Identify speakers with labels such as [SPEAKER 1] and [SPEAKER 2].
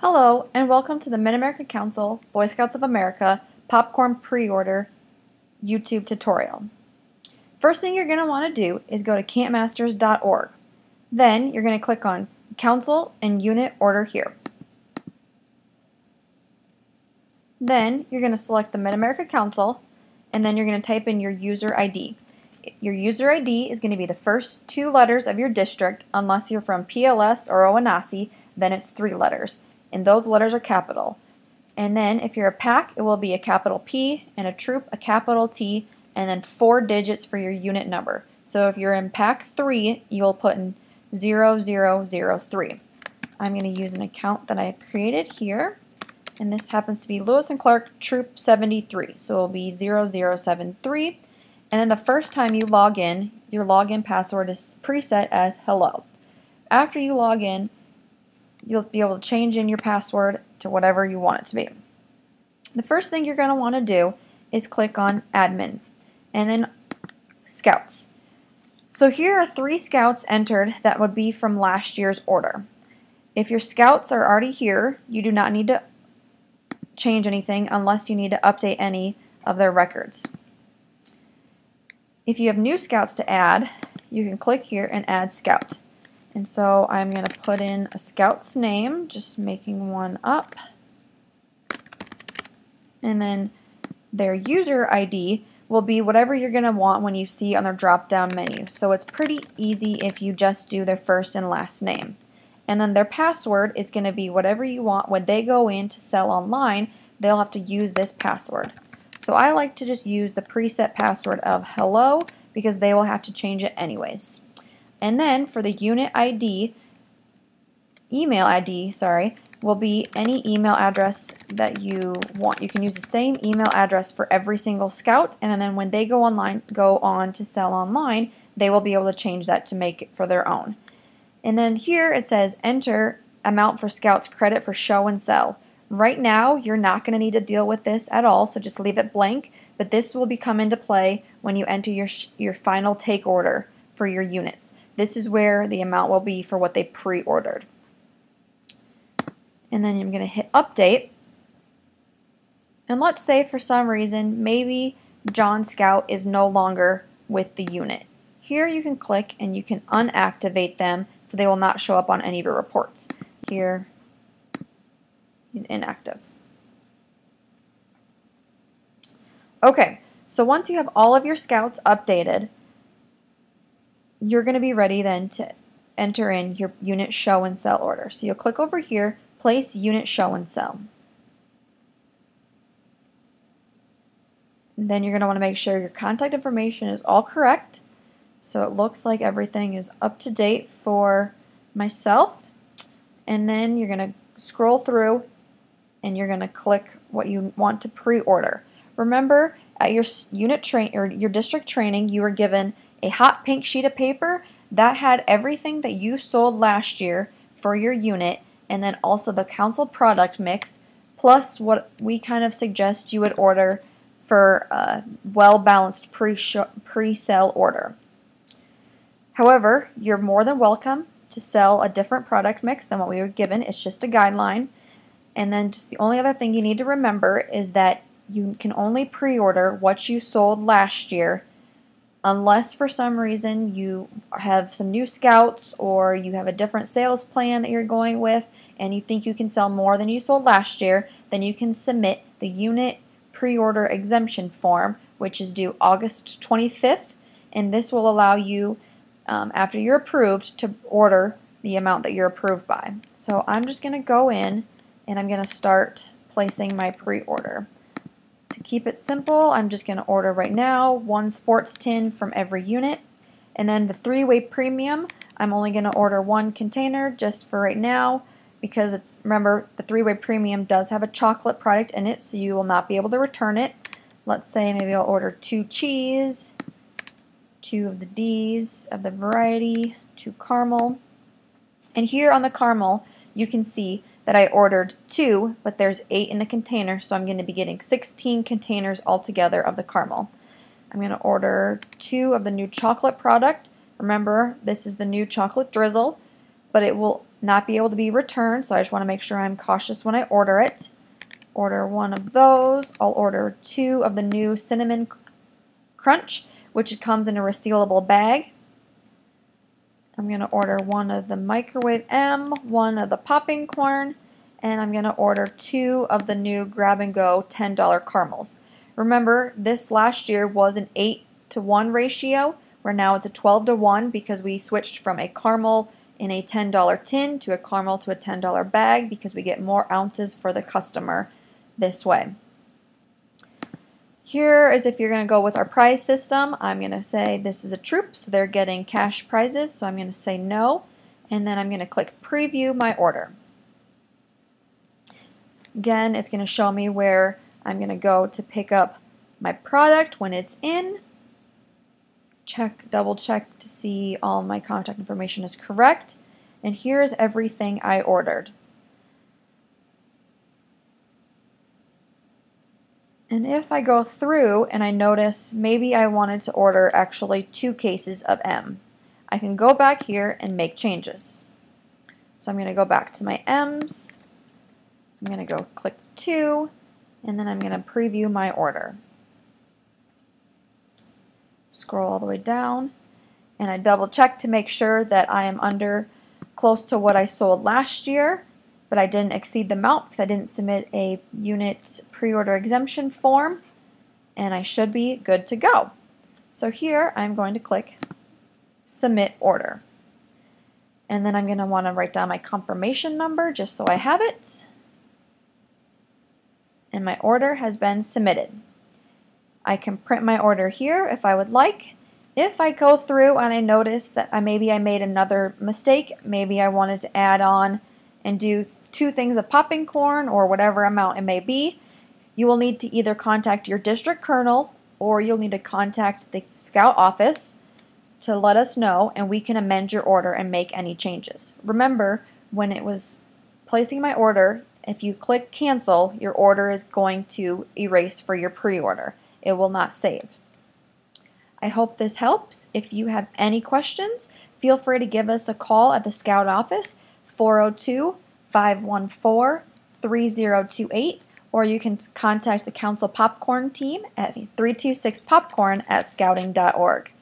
[SPEAKER 1] Hello, and welcome to the Mid-America Council Boy Scouts of America Popcorn Pre-Order YouTube tutorial. First thing you're going to want to do is go to campmasters.org. Then you're going to click on Council and Unit Order here. Then you're going to select the Mid-America Council, and then you're going to type in your user ID. Your user ID is going to be the first two letters of your district. Unless you're from PLS or Owanasi, then it's 3 letters. And those letters are capital. And then if you're a pack, it will be a capital P, and a troop, a capital T, and then 4 digits for your unit number. So if you're in pack 3, you'll put in 0003. I'm going to use an account that I've created here, and this happens to be Lewis and Clark Troop 73. So it will be 0073. And then the first time you log in, your login password is preset as hello. After you log in, you'll be able to change in your password to whatever you want it to be. The first thing you're going to want to do is click on Admin and then Scouts. So here are 3 scouts entered that would be from last year's order. If your scouts are already here, you do not need to change anything unless you need to update any of their records. If you have new scouts to add, you can click here and add scout. And so I'm going to put in a scout's name, just making one up. And then their user ID will be whatever you're going to want when you see on their drop-down menu. So it's pretty easy if you just do their first and last name. And then their password is going to be whatever you want. When they go in to sell online, they'll have to use this password. So I like to just use the preset password of hello because they will have to change it anyways. And then for the unit ID, email ID, will be any email address that you want. You can use the same email address for every single scout, and then when they go on to sell online, they will be able to change that to make it for their own. And then here it says enter amount for scouts credit for show and sell. Right now, you're not going to need to deal with this at all, so just leave it blank, but this will come into play when you enter your final take order for your units. This is where the amount will be for what they pre-ordered. And then I'm going to hit update. And let's say for some reason, maybe John Scout is no longer with the unit. Here you can click and you can unactivate them so they will not show up on any of your reports. Here, he's inactive. Okay, so once you have all of your scouts updated, you're going to be ready then to enter in your unit show and sell order. So you'll click over here, place unit show and sell. And then you're going to want to make sure your contact information is all correct. So it looks like everything is up to date for myself. And then you're going to scroll through and you're going to click what you want to pre-order. Remember, at your your district training, you were given a hot pink sheet of paper that had everything that you sold last year for your unit, and then also the council product mix, plus what we kind of suggest you would order for a well-balanced pre-sale order. However, you're more than welcome to sell a different product mix than what we were given. It's just a guideline. And then just the only other thing you need to remember is that you can only pre-order what you sold last year unless for some reason you have some new scouts or you have a different sales plan that you're going with and you think you can sell more than you sold last year, then you can submit the unit pre-order exemption form, which is due August 25th, and this will allow you, after you're approved, to order the amount that you're approved by. So I'm just going to go in and I'm going to start placing my pre-order. To keep it simple, I'm just going to order right now 1 sports tin from every unit. And then the 3-way premium, I'm only going to order 1 container just for right now because remember, the 3-way premium does have a chocolate product in it, so you will not be able to return it. Let's say maybe I'll order 2 cheese, 2 of the D's of the variety, 2 caramel. And here on the caramel, you can see that I ordered 2, but there's 8 in the container, so I'm going to be getting 16 containers altogether of the caramel. I'm going to order 2 of the new chocolate product. Remember, this is the new chocolate drizzle, but it will not be able to be returned, so I just want to make sure I'm cautious when I order it. Order 1 of those. I'll order 2 of the new Cinnamon Crunch, which comes in a resealable bag. I'm going to order 1 of the Microwave M, 1 of the popping corn, and I'm going to order 2 of the new Grab and Go $10 caramels. Remember, this last year was an 8-to-1 ratio, where now it's a 12-to-1 because we switched from a caramel in a $10 tin to a caramel to a $10 bag because we get more ounces for the customer this way. Here is if you're going to go with our prize system. I'm going to say this is a troop, so they're getting cash prizes, so I'm going to say no, and then I'm going to click preview my order. Again, it's going to show me where I'm going to go to pick up my product when it's in. Double check to see all my contact information is correct, and here's everything I ordered. And if I go through and I notice maybe I wanted to order actually 2 cases of M, I can go back here and make changes. So I'm going to go back to my M's, I'm going to go click 2, and then I'm going to preview my order. Scroll all the way down, and I double check to make sure that I am under close to what I sold last year, but I didn't exceed the amount because I didn't submit a unit pre-order exemption form, and I should be good to go. So here I'm going to click submit order, and then I'm going to want to write down my confirmation number just so I have it, and my order has been submitted. I can print my order here if I would like. If I go through and I notice that maybe I made another mistake, maybe I wanted to add on and do 2 things of popping corn or whatever amount it may be, you will need to either contact your district colonel or you'll need to contact the Scout office to let us know, and we can amend your order and make any changes. Remember, when it was placing my order, if you click cancel, your order is going to erase for your pre-order. It will not save. I hope this helps. If you have any questions, feel free to give us a call at the Scout office, 402-514-3028, or you can contact the Council Popcorn team at 326popcorn@scouting.org.